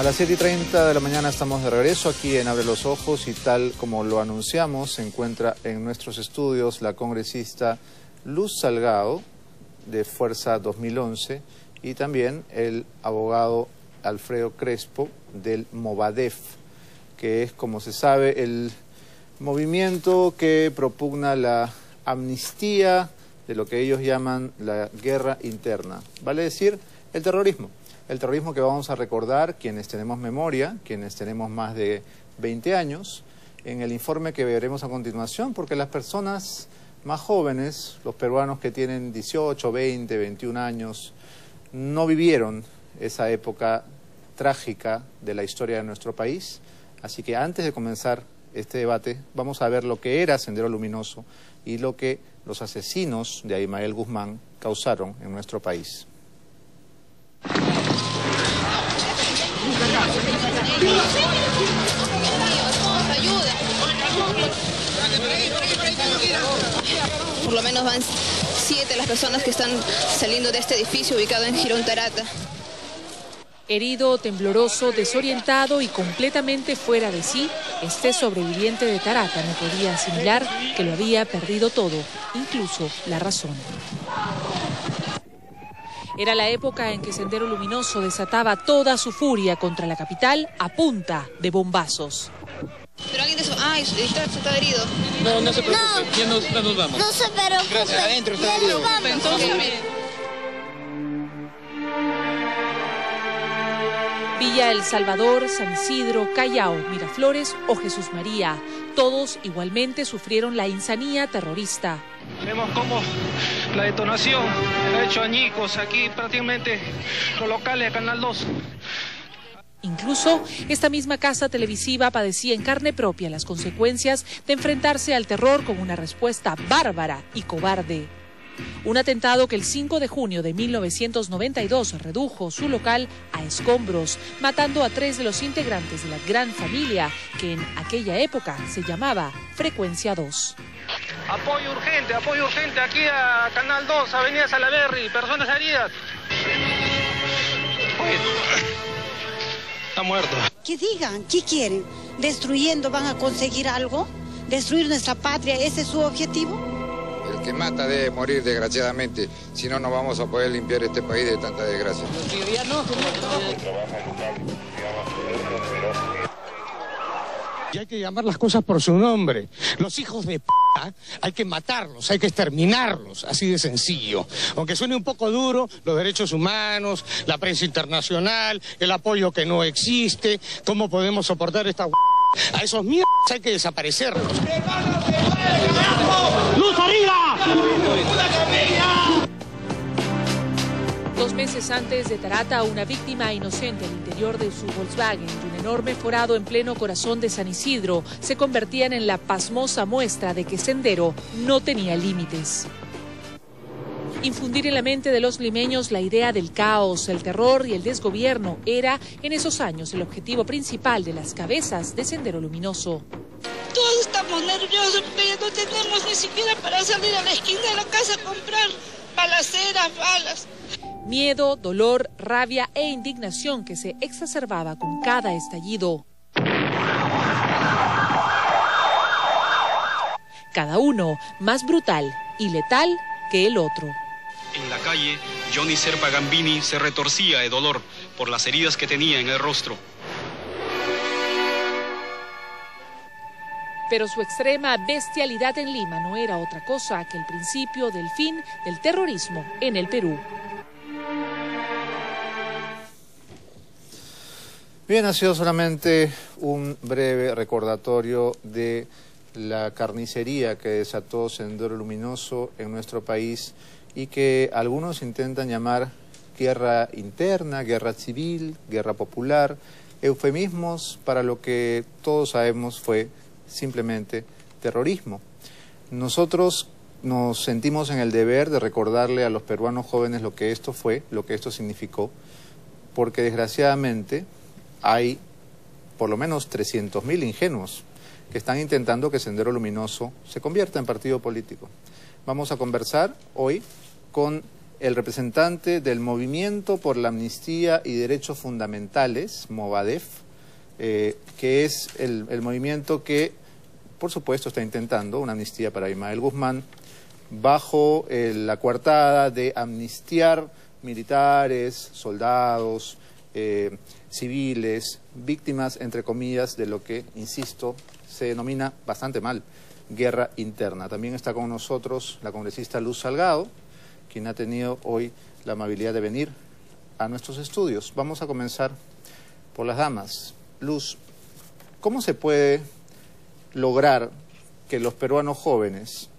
A las 7:30 de la mañana estamos de regreso aquí en Abre los Ojos y tal como lo anunciamos, se encuentra en nuestros estudios la congresista Luz Salgado de Fuerza 2011 y también el abogado Alfredo Crespo del Movadef, que es, como se sabe, el movimiento que propugna la amnistía de lo que ellos llaman la guerra interna, vale decir, el terrorismo. El terrorismo que vamos a recordar quienes tenemos memoria, quienes tenemos más de 20 años, en el informe que veremos a continuación, porque las personas más jóvenes, los peruanos que tienen 18, 20, 21 años, no vivieron esa época trágica de la historia de nuestro país. Así que antes de comenzar este debate, vamos a ver lo que era Sendero Luminoso y lo que los asesinos de Abimael Guzmán causaron en nuestro país. Por lo menos van 7 las personas que están saliendo de este edificio ubicado en Girón Tarata. Herido, tembloroso, desorientado y completamente fuera de sí, este sobreviviente de Tarata no podía asimilar que lo había perdido todo, incluso la razón. Era la época en que Sendero Luminoso desataba toda su furia contra la capital a punta de bombazos. Pero alguien de eso, está herido. No se preocupe, ya nos vamos. No se preocupe. Gracias, adentro está herido. Entonces, Villa El Salvador, San Isidro, Callao, Miraflores o Jesús María, todos igualmente sufrieron la insanía terrorista. Vemos cómo la detonación ha hecho añicos aquí prácticamente los locales de Canal 2. Incluso esta misma casa televisiva padecía en carne propia las consecuencias de enfrentarse al terror con una respuesta bárbara y cobarde. Un atentado que el 5 de junio de 1992 redujo su local a escombros, matando a 3 de los integrantes de la gran familia que en aquella época se llamaba Frecuencia 2. Apoyo urgente aquí a Canal 2, Avenida Salaberry, personas heridas. Está muerto. Que digan, ¿qué quieren? ¿Destruyendo van a conseguir algo? ¿Destruir nuestra patria? ¿Ese es su objetivo? El que mata debe morir, desgraciadamente, si no, no vamos a poder limpiar este país de tanta desgracia. Y hay que llamar las cosas por su nombre. Los hijos de p*** hay que matarlos, hay que exterminarlos, así de sencillo. Aunque suene un poco duro, los derechos humanos, la prensa internacional, el apoyo que no existe, ¿cómo podemos soportar esta a esos mierdas hay que desaparecerlos? ¡Luz arriba! 2 meses antes de Tarata, una víctima inocente al interior de su Volkswagen y un enorme forado en pleno corazón de San Isidro se convertían en la pasmosa muestra de que Sendero no tenía límites. Infundir en la mente de los limeños la idea del caos, el terror y el desgobierno era, en esos años, el objetivo principal de las cabezas de Sendero Luminoso. Todos estamos nerviosos porque ya no tenemos ni siquiera para salir a la esquina de la casa a comprar balaceras, balas. Miedo, dolor, rabia e indignación que se exacerbaba con cada estallido. Cada uno más brutal y letal que el otro. En la calle, Johnny Serpa Gambini se retorcía de dolor por las heridas que tenía en el rostro. Pero su extrema bestialidad en Lima no era otra cosa que el principio del fin del terrorismo en el Perú. Bien, ha sido solamente un breve recordatorio de la carnicería que desató Sendero Luminoso en nuestro país y que algunos intentan llamar guerra interna, guerra civil, guerra popular, eufemismos para lo que todos sabemos fue simplemente terrorismo. Nosotros nos sentimos en el deber de recordarle a los peruanos jóvenes lo que esto fue, lo que esto significó, porque desgraciadamente hay por lo menos 300.000 ingenuos que están intentando que Sendero Luminoso se convierta en partido político. Vamos a conversar hoy con el representante del Movimiento por la Amnistía y Derechos Fundamentales, Movadef, que es el movimiento que, por supuesto, está intentando una amnistía para Abimael Guzmán, bajo la coartada de amnistiar militares, soldados, civiles, víctimas, entre comillas, de lo que, insisto, se denomina bastante mal, guerra interna. También está con nosotros la congresista Luz Salgado, quien ha tenido hoy la amabilidad de venir a nuestros estudios. Vamos a comenzar por las damas. Luz, ¿cómo se puede lograr que los peruanos jóvenes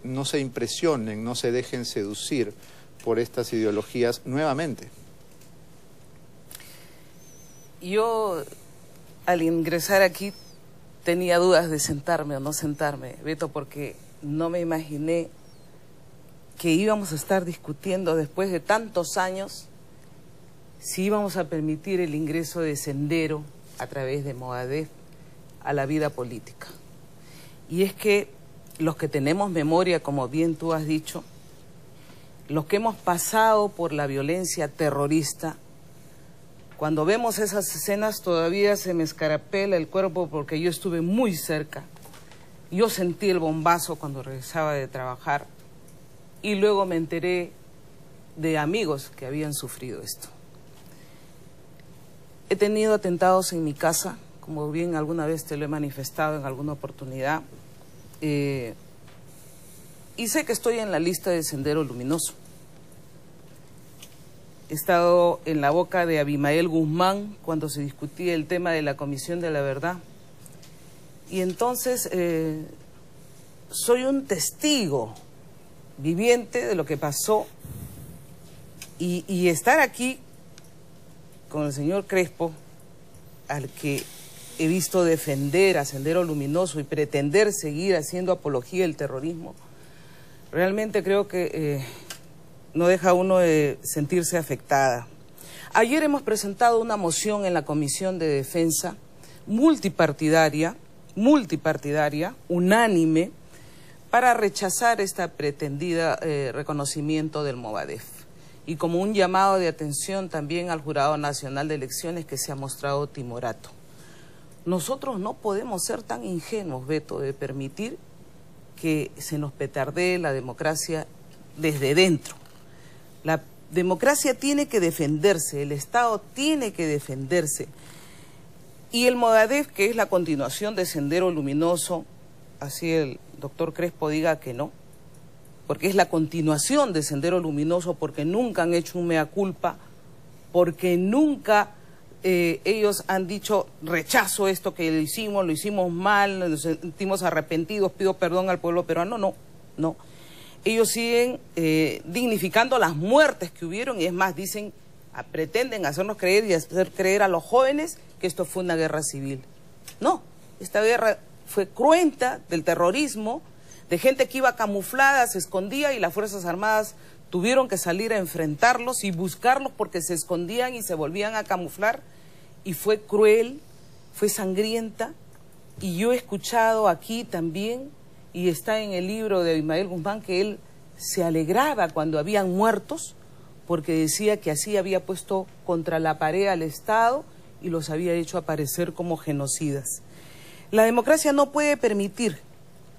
no se impresionen, no se dejen seducir por estas ideologías nuevamente? Yo, al ingresar aquí, tenía dudas de sentarme o no sentarme, Beto, porque no me imaginé que íbamos a estar discutiendo después de tantos años si íbamos a permitir el ingreso de Sendero a través de Movadef a la vida política. Y es que los que tenemos memoria, como bien tú has dicho, los que hemos pasado por la violencia terrorista, cuando vemos esas escenas todavía se me escarapela el cuerpo porque yo estuve muy cerca. Yo sentí el bombazo cuando regresaba de trabajar y luego me enteré de amigos que habían sufrido esto. He tenido atentados en mi casa, como bien alguna vez te lo he manifestado en alguna oportunidad, y sé que estoy en la lista de Sendero Luminoso. He estado en la boca de Abimael Guzmán cuando se discutía el tema de la Comisión de la Verdad. Y entonces soy un testigo viviente de lo que pasó y estar aquí con el señor Crespo, al que he visto defender a Sendero Luminoso y pretender seguir haciendo apología del terrorismo, realmente creo que no deja a uno de sentirse afectada. Ayer hemos presentado una moción en la Comisión de Defensa multipartidaria, unánime, para rechazar esta pretendida reconocimiento del Movadef. Y como un llamado de atención también al Jurado Nacional de Elecciones que se ha mostrado timorato. Nosotros no podemos ser tan ingenuos, Beto, de permitir que se nos petardee la democracia desde dentro. La democracia tiene que defenderse, el Estado tiene que defenderse. Y el Movadef, que es la continuación de Sendero Luminoso, así el doctor Crespo diga que no, porque es la continuación de Sendero Luminoso, porque nunca han hecho un mea culpa, porque nunca ellos han dicho rechazo esto que lo hicimos mal, nos sentimos arrepentidos, pido perdón al pueblo peruano, no. Ellos siguen dignificando las muertes que hubieron y es más, dicen, pretenden hacernos creer y hacer creer a los jóvenes que esto fue una guerra civil. No, esta guerra fue cruenta del terrorismo, de gente que iba camuflada, se escondía y las Fuerzas Armadas tuvieron que salir a enfrentarlos y buscarlos porque se escondían y se volvían a camuflar y fue cruel, fue sangrienta y yo he escuchado aquí también y está en el libro de Abimael Guzmán que él se alegraba cuando habían muertos porque decía que así había puesto contra la pared al Estado y los había hecho aparecer como genocidas. La democracia no puede permitir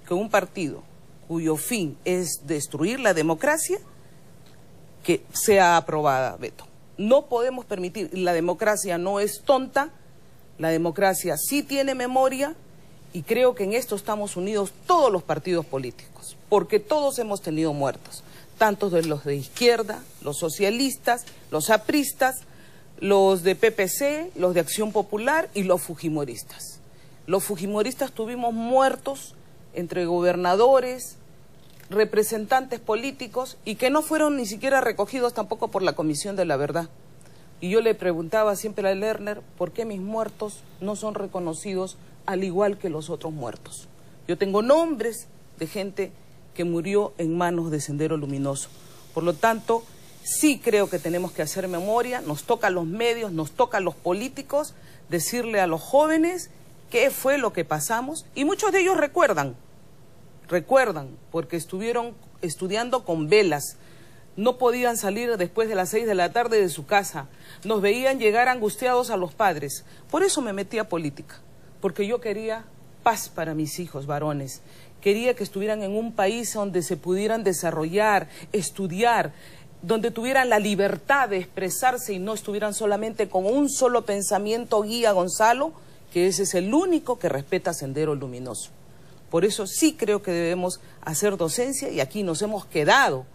que un partido cuyo fin es destruir la democracia que sea aprobada, Beto. No podemos permitir, la democracia no es tonta, la democracia sí tiene memoria y creo que en esto estamos unidos todos los partidos políticos, porque todos hemos tenido muertos, tanto de los de izquierda, los socialistas, los apristas, los de PPC, los de Acción Popular y los fujimoristas. Los fujimoristas tuvimos muertos entre gobernadores, representantes políticos y que no fueron ni siquiera recogidos tampoco por la Comisión de la Verdad. Y yo le preguntaba siempre a Lerner por qué mis muertos no son reconocidos al igual que los otros muertos. Yo tengo nombres de gente que murió en manos de Sendero Luminoso. Por lo tanto, sí creo que tenemos que hacer memoria, nos toca a los medios, nos toca a los políticos decirle a los jóvenes qué fue lo que pasamos y muchos de ellos recuerdan porque estuvieron estudiando con velas no podían salir después de las 6 de la tarde de su casa, nos veían llegar angustiados a los padres. Por eso me metí a política, porque yo quería paz para mis hijos varones. Quería que estuvieran en un país donde se pudieran desarrollar, estudiar, donde tuvieran la libertad de expresarse y no estuvieran solamente con un solo pensamiento guía, Gonzalo, que ese es el único que respeta Sendero Luminoso. Por eso sí creo que debemos hacer docencia y aquí nos hemos quedado,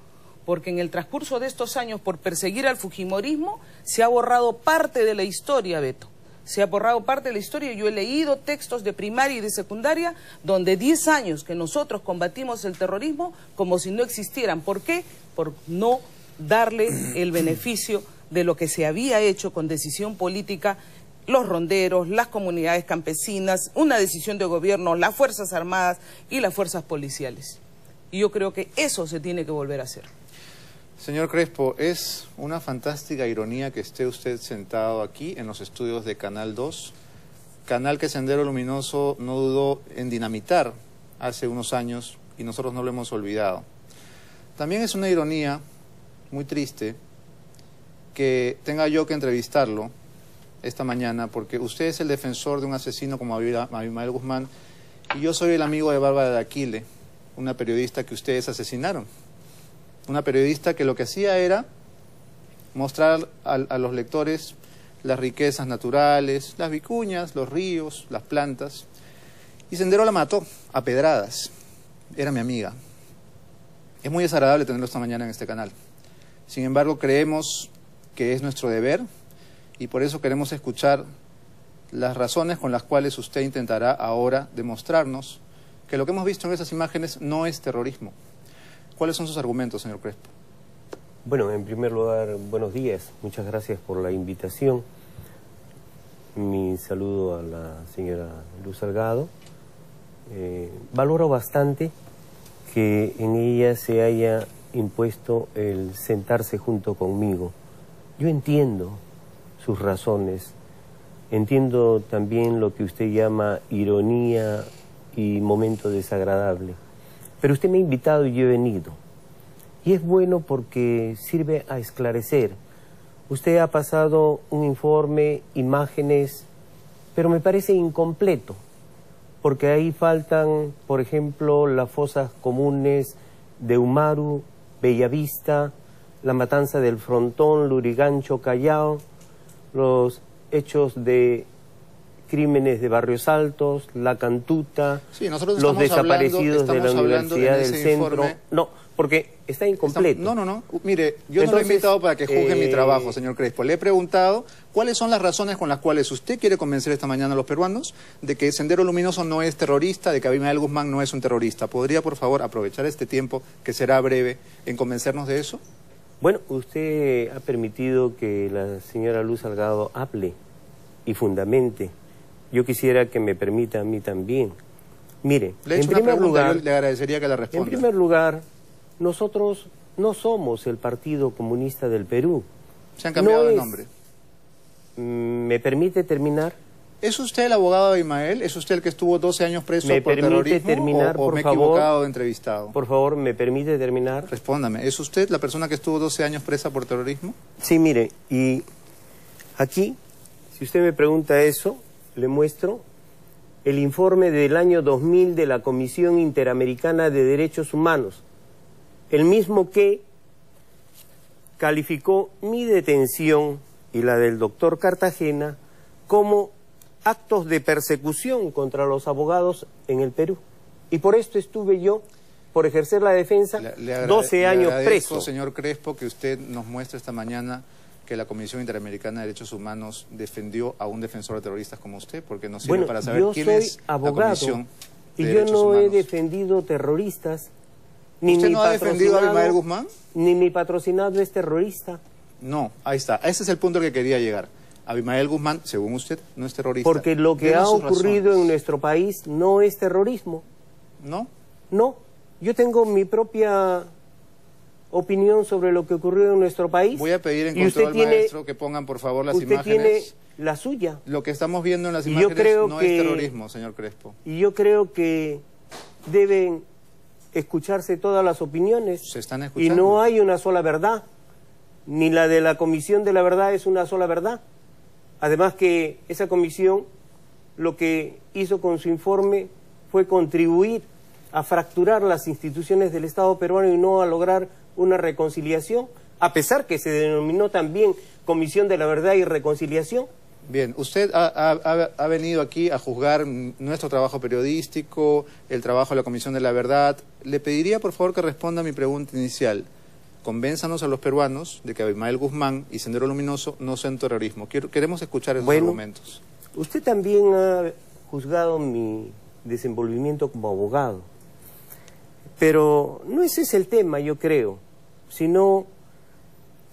porque en el transcurso de estos años, por perseguir al fujimorismo, se ha borrado parte de la historia, Beto. Se ha borrado parte de la historia. Yo he leído textos de primaria y de secundaria donde 10 años que nosotros combatimos el terrorismo como si no existieran. ¿Por qué? Por no darle el beneficio de lo que se había hecho con decisión política, los ronderos, las comunidades campesinas, una decisión de gobierno, las Fuerzas Armadas y las fuerzas policiales. Y yo creo que eso se tiene que volver a hacer. Señor Crespo, es una fantástica ironía que esté usted sentado aquí en los estudios de Canal 2, canal que Sendero Luminoso no dudó en dinamitar hace unos años y nosotros no lo hemos olvidado. También es una ironía muy triste que tenga yo que entrevistarlo esta mañana, porque usted es el defensor de un asesino como Abimael Guzmán y yo soy el amigo de Bárbara de Aquile, una periodista que ustedes asesinaron. Una periodista que lo que hacía era mostrar a los lectores las riquezas naturales, las vicuñas, los ríos, las plantas. Y Sendero la mató a pedradas. Era mi amiga. Es muy desagradable tenerlo esta mañana en este canal. Sin embargo, creemos que es nuestro deber y por eso queremos escuchar las razones con las cuales usted intentará ahora demostrarnos que lo que hemos visto en esas imágenes no es terrorismo. ¿Cuáles son sus argumentos, señor Crespo? Bueno, en primer lugar, buenos días. Muchas gracias por la invitación. Mi saludo a la señora Luz Salgado. Valoro bastante que en ella se haya impuesto el sentarse junto conmigo. Yo entiendo sus razones. Entiendo también lo que usted llama ironía y momento desagradable. Pero usted me ha invitado y yo he venido. Y es bueno porque sirve a esclarecer. Usted ha pasado un informe, imágenes, pero me parece incompleto. Porque ahí faltan, por ejemplo, las fosas comunes de Humaru, Bellavista, la matanza del Frontón, Lurigancho, Callao, los hechos de crímenes de Barrios Altos, La Cantuta, sí, nosotros los desaparecidos de la Universidad del Centro. Informe. No, porque está incompleto. No. Mire, yo no lo he invitado para que juzgue mi trabajo, señor Crespo. Le he preguntado cuáles son las razones con las cuales usted quiere convencer esta mañana a los peruanos de que Sendero Luminoso no es terrorista, de que Abimael Guzmán no es un terrorista. ¿Podría, por favor, aprovechar este tiempo, que será breve, en convencernos de eso? Bueno, usted ha permitido que la señora Luz Salgado hable y fundamente. Yo quisiera que me permita a mí también. Mire, en primer lugar, yo le agradecería que la responda. En primer lugar, nosotros no somos el Partido Comunista del Perú. Se han cambiado de nombre. ¿Me permite terminar? ¿Es usted el abogado de Abimael? ¿Es usted el que estuvo 12 años preso por terrorismo? ¿Me permite terminar, o me he equivocado de entrevistado? Por favor, ¿me permite terminar? Respóndame, ¿es usted la persona que estuvo 12 años presa por terrorismo? Sí, mire, y aquí, si usted me pregunta eso, le muestro el informe del año 2000 de la Comisión Interamericana de Derechos Humanos, el mismo que calificó mi detención y la del doctor Cartagena como actos de persecución contra los abogados en el Perú. Y por esto estuve yo, por ejercer la defensa, 12 años preso. Señor Crespo, que usted nos muestre esta mañana que la Comisión Interamericana de Derechos Humanos defendió a un defensor de terroristas como usted, porque nos sirve para saber quién es abogado, la Comisión de y yo Derechos no Humanos. he defendido terroristas. Ni ¿Usted no ha defendido a Abimael Guzmán? Ni mi patrocinado es terrorista. No, ahí está. Ese es el punto al que quería llegar. Abimael Guzmán, según usted, no es terrorista. Porque lo que ha ocurrido en nuestro país no es terrorismo. ¿No? No. Yo tengo mi propia opinión sobre lo que ocurrió en nuestro país. Voy a pedir en control al maestro que pongan, por favor, las imágenes. Usted tiene la suya. Lo que estamos viendo en las imágenes no es terrorismo, señor Crespo. Y yo creo que deben escucharse todas las opiniones. Se están escuchando. Y no hay una sola verdad. Ni la de la Comisión de la Verdad es una sola verdad. Además que esa comisión lo que hizo con su informe fue contribuir a fracturar las instituciones del Estado peruano y no a lograr una reconciliación, a pesar que se denominó también Comisión de la Verdad y Reconciliación. Bien, usted ha venido aquí a juzgar nuestro trabajo periodístico, el trabajo de la Comisión de la Verdad. Le pediría, por favor, que responda a mi pregunta inicial. Convénzanos a los peruanos de que Abimael Guzmán y Sendero Luminoso no son terrorismo. Queremos escuchar esos argumentos. Usted también ha juzgado mi desenvolvimiento como abogado. Pero no ese es el tema, yo creo, sino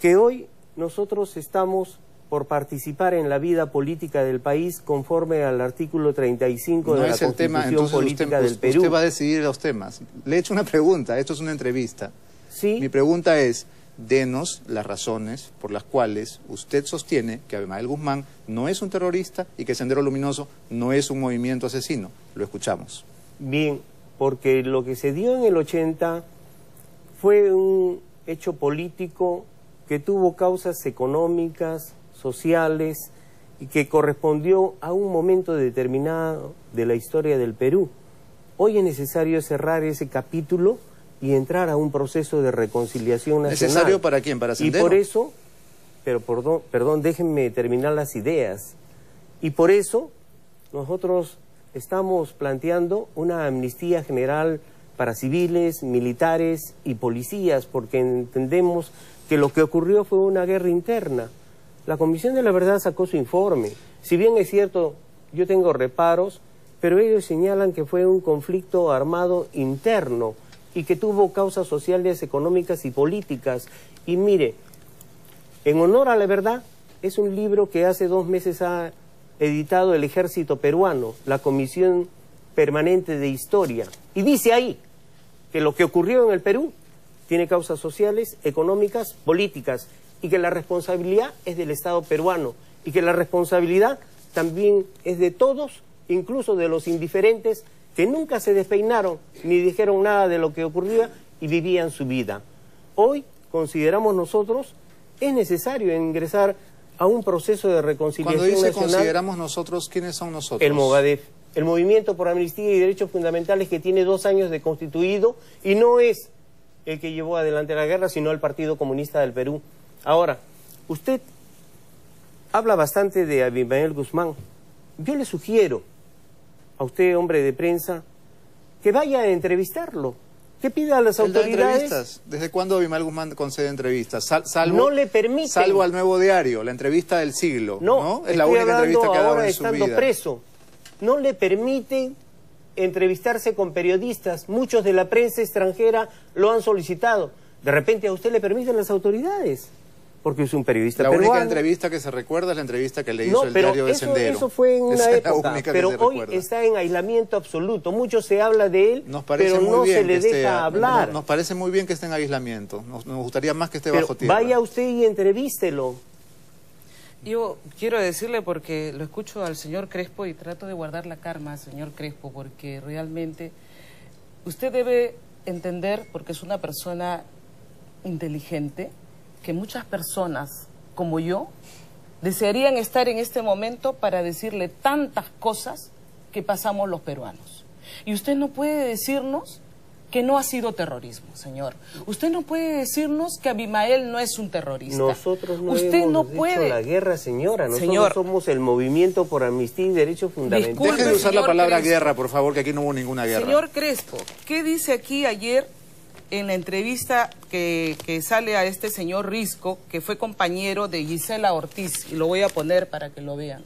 que hoy nosotros estamos por participar en la vida política del país conforme al artículo 35 de la Constitución Política del Perú. Usted va a decidir los temas. Le he hecho una pregunta, esto es una entrevista. Sí. Mi pregunta es, denos las razones por las cuales usted sostiene que Abimael Guzmán no es un terrorista y que Sendero Luminoso no es un movimiento asesino. Lo escuchamos. Bien, porque lo que se dio en el 80 fue un hecho político que tuvo causas económicas, sociales, y que correspondió a un momento determinado de la historia del Perú. Hoy es necesario cerrar ese capítulo y entrar a un proceso de reconciliación nacional. ¿Necesario para quién? ¿Para Sendero? Y por eso, pero perdón, déjenme terminar las ideas. Y por eso nosotros estamos planteando una amnistía general para civiles, militares y policías, porque entendemos que lo que ocurrió fue una guerra interna. La Comisión de la Verdad sacó su informe. Si bien es cierto, yo tengo reparos, pero ellos señalan que fue un conflicto armado interno y que tuvo causas sociales, económicas y políticas. Y mire, En honor a la verdad, es un libro que hace 2 meses ha editado el Ejército Peruano, la Comisión Permanente de Historia. Y dice ahí que lo que ocurrió en el Perú tiene causas sociales, económicas, políticas, y que la responsabilidad es del Estado peruano, y que la responsabilidad también es de todos, incluso de los indiferentes, que nunca se despeinaron ni dijeron nada de lo que ocurría y vivían su vida. Hoy consideramos nosotros es necesario ingresar a un proceso de reconciliación nacional. Cuando dice nacional, consideramos nosotros, ¿quiénes son nosotros? El Movadef, el Movimiento por Amnistía y Derechos Fundamentales, que tiene 2 años de constituido y no es el que llevó adelante la guerra, sino el Partido Comunista del Perú. Ahora, usted habla bastante de Abimael Guzmán. Yo le sugiero a usted, hombre de prensa, que vaya a entrevistarlo, que pida a las autoridades. ¿Desde cuándo Abimael Guzmán concede entrevistas? Salvo, no le permiten. Salvo al Nuevo Diario, la entrevista del siglo. No, es la única entrevista que ha dado en su vida. Estando preso, no le permiten entrevistarse con periodistas. Muchos de la prensa extranjera lo han solicitado. De repente a usted le permiten las autoridades, porque es un periodista peruano. La única entrevista que se recuerda es la entrevista que le hizo el diario de Sendero. Eso fue en una época, pero hoy está en aislamiento absoluto. Mucho se habla de él, pero no se le deja hablar. Nos parece muy bien que esté en aislamiento. Nos gustaría más que esté bajo tierra. Vaya usted y entrevístelo. Yo quiero decirle, porque lo escucho al señor Crespo y trato de guardar la calma, señor Crespo, porque realmente usted debe entender, porque es una persona inteligente, que muchas personas como yo desearían estar en este momento para decirle tantas cosas que pasamos los peruanos. Y usted no puede decirnos que no ha sido terrorismo, señor. Usted no puede decirnos que Abimael no es un terrorista. Nosotros no hemos hecho la guerra, señora. Nosotros somos el Movimiento por Amnistía y Derechos Fundamentales. Deje de usar la palabra guerra, por favor, que aquí no hubo ninguna guerra. Señor Crespo, ¿qué dice aquí ayer en la entrevista que sale a este señor Risco, que fue compañero de Gisela Ortiz? Y lo voy a poner para que lo vean.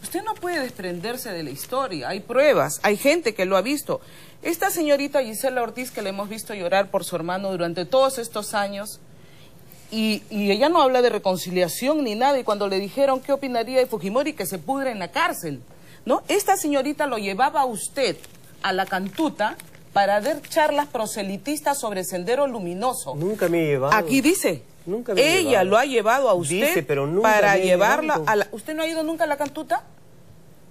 Usted no puede desprenderse de la historia, hay pruebas, hay gente que lo ha visto. Esta señorita Gisela Ortiz, que le hemos visto llorar por su hermano durante todos estos años, y ella no habla de reconciliación ni nada, y cuando le dijeron qué opinaría de Fujimori, que se pudre en la cárcel, ¿no? Esta señorita lo llevaba a usted a la cantuta para dar charlas proselitistas sobre Sendero Luminoso. Nunca me he llevado. Aquí dice, nunca me he ella lo ha llevado a usted, dice, pero nunca para me he llevarla llevado. a la... ¿Usted no ha ido nunca a la cantuta?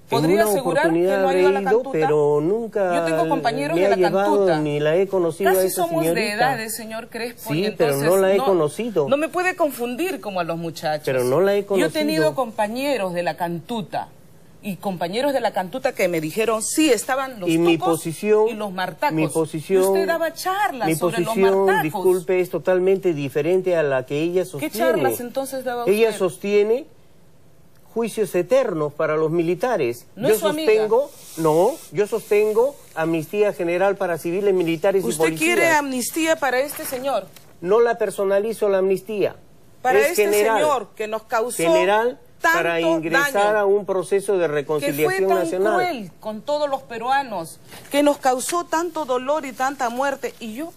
¿Podría asegurar que no ha ido a la cantuta? Pero nunca Yo tengo compañeros me de ha la llevado, cantuta. ni la he conocido. Casi a esa somos señorita. de edades, señor Crespo. Sí, y entonces pero no la he conocido. No me puede confundir como a los muchachos. Pero no la he conocido. Yo he tenido compañeros de la cantuta. Y compañeros de la cantuta que me dijeron, sí, estaban los tucos y los martacos. Mi posición, y usted daba charlas sobre los posición, martacos. disculpe, es totalmente diferente a la que ella sostiene. ¿Qué charlas entonces daba usted? Ella sostiene juicios eternos para los militares. ¿No yo es su sostengo, no, yo sostengo amnistía general para civiles, militares y ¿Usted policías. quiere amnistía para este señor? No la personalizo la amnistía. Para es este general, señor que nos causó general tanto para ingresar daño, a un proceso de que reconciliación fue tan nacional. cruel con todos los peruanos, que nos causó tanto dolor y tanta muerte. Y yo,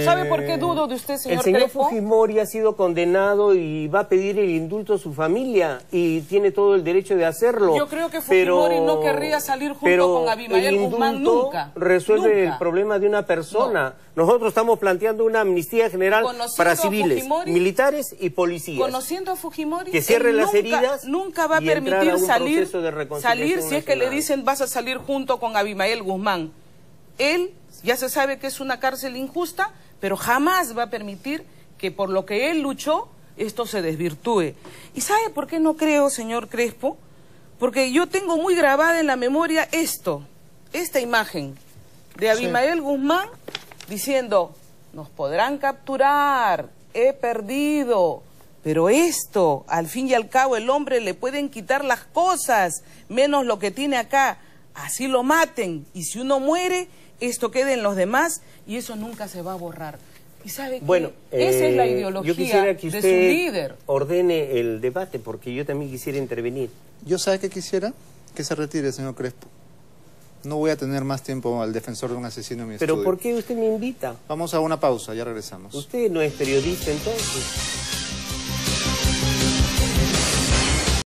¿sabe por qué dudo de usted, señor El señor Crespo? Fujimori ha sido condenado y va a pedir el indulto a su familia y tiene todo el derecho de hacerlo. Yo creo que Fujimori no querría salir junto con Abimael Guzmán nunca. Resuelve nunca. el problema de una persona. Nosotros estamos planteando una amnistía general para civiles, militares y policías. Conociendo a Fujimori, que cierre las nunca, heridas nunca va a y entrar permitir a un salir proceso de reconciliación si es que le nacional. dicen vas a salir junto con Abimael Guzmán. Él ya se sabe que es una cárcel injusta, pero jamás va a permitir que por lo que él luchó, esto se desvirtúe. ¿Y sabe por qué no creo, señor Crespo? Porque yo tengo muy grabada en la memoria esta imagen de Abimael Guzmán diciendo, nos podrán capturar, he perdido, pero esto, al fin y al cabo, el hombre le pueden quitar las cosas, menos lo que tiene acá, así lo maten, y si uno muere, esto queda en los demás, y eso nunca se va a borrar. ¿Y sabe qué? Bueno, esa es la ideología yo quisiera que de usted su líder. ordene el debate, porque yo también quisiera intervenir. Yo sabe que quisiera que se retire, señor Crespo. No voy a tener más tiempo al defensor de un asesino en mi ¿Pero estudio. por qué usted me invita? Vamos a una pausa, ya regresamos. Usted no es periodista entonces.